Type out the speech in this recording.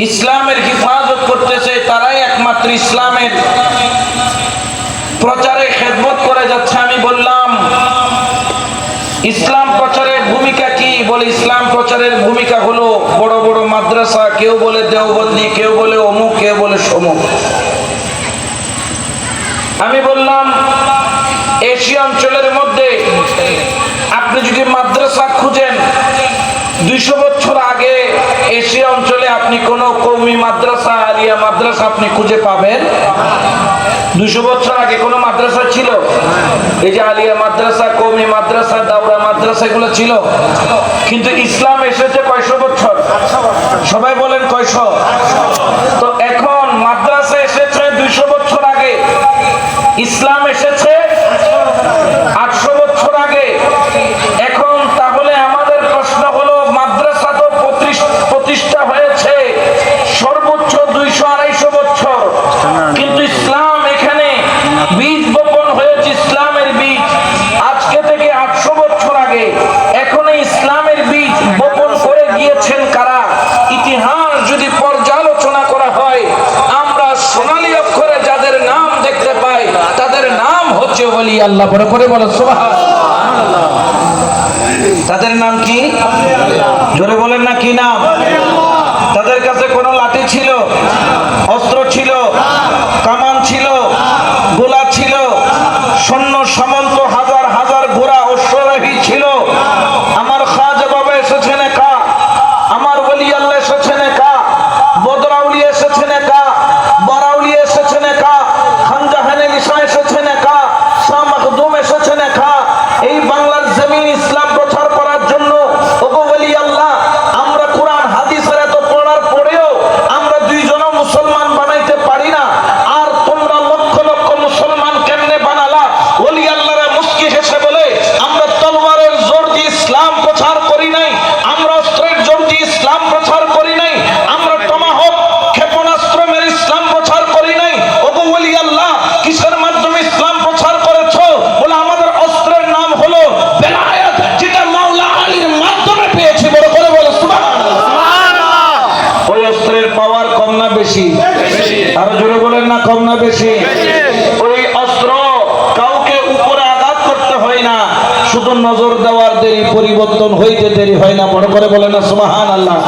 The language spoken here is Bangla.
ইসলামের হিফাজত করতেছে, তারাই একমাত্র ইসলামের প্রচারে খেদমত করে যাচ্ছে। আমি বললাম ইসলাম প্রচারের ভূমিকা কি? বলে ইসলাম প্রচারের ভূমিকা হলো বড় বড় মাদ্রাসা, কেউ বলে দেওবন্দি, কেউ বলে অমুক, কেউ বলে সমুক। আমি বললাম এশিয়া অঞ্চলের মধ্যে আপনি যদি মাদ্রাসা খুঁজেন 200 বছর আগে এশিয়া অঞ্চলে আপনি কোন কওমি মাদ্রাসা, আলিয়া মাদ্রাসা আপনি খুঁজে পাবেন? 200 বছর আগে কোন মাদ্রাসা ছিল? এই যে আলিয়া মাদ্রাসা, কওমি মাদ্রাসা, দাওরা মাদ্রাসা এগুলো ছিল। কিন্তু ইসলাম এসেছে কয়শো বছর? সবাই বলেন কয়শো? তো এখন মাদ্রাসা এসেছে 200 বছর আগে, ইসলাম এসেছে 800 বছর আগে। এখন তাহলে আমাদের প্রশ্ন হলো, মাদ্রাসা তো প্রতিষ্ঠা হয়েছে সর্বোচ্চ 200-250 বছর, কিন্তু ইসলাম এখানে বীজ বপন হয়েছে, ইসলামের বীজ আজকে থেকে 800 বছর আগে। এখন ইসলামের বীজ বপন করে গিয়েছেন কারা? ইতিহাস যদি পর্যালোচনা করা হয়, আমরা সোনালী অক্ষরে যাদের নাম দেখতে পাই তাদের নাম হচ্ছে ওলি আল্লাহ। বড় করে বলো সুবহানাল্লাহ। তাদের নাম কি? জোরে বলেন না, কি নাম? তাদের কাছে কোনো লাঠি ছিল, অস্ত্র ছিল, কামান ছিল, গোলা ছিল, সৈন্য সামন্ত হাজার হাজার ঘোড়া অশ্বারোহী ছিল। আমার খাজা বাবা এসেছেন একা, আমার ওলি আল্লাহ এসেছেন একা, বদরাউলি এসেছেন একা, বারাউলি এসেছেন একা, খানজাহানে নিশা এসেছেন একা, শাহ মাখদুম এসেছেন একা। এই বাংলার জমিন ইসলাম প্রচার করার জন্য। ওগো ওলি আল্লাহ, আমরা কোরআন হাদিসের এত পড়ার পরেও আমরা দুইজনও মুসলমান বানাইতে পারি না, আর তোমরা লক্ষ লক্ষ মুসলমান কেমনে বানালা? ওলি আল্লাহরা মুস্কি হেসে বলে, আমরা তলোয়ারের জোর দিয়ে ইসলাম প্রচার করি নাই, আমরা অস্ত্রের জোর দিয়ে ইসলাম প্রচার করি নাই, আমরা টমাহক ক্ষেপণাস্ত্র মেরে ইসলাম প্রচার করি নাই। ওগো ওলি আল্লাহ, কিসের মাধ্যমে ইসলাম প্রচার করেছো? বলে আমাদের অস্ত্রের নাম হলো বেলায়েত, যেটা মাওলা আলীর মাধ্যমে পেয়েছি। বড় করে বলো সুবহানাল্লাহ। ওই অস্ত্রের পাওয়ার কম না বেশি? আরো জোরে বলেন না, কম না বেশি? ওই অস্ত্র কাউকে উপরে আঘাত করতে হয় না, শুধু নজর দেওয়ার দেরি, পরিবর্তন হইতে দেরি হয় না। বড় করে বলেন না সুবহানাল্লাহ।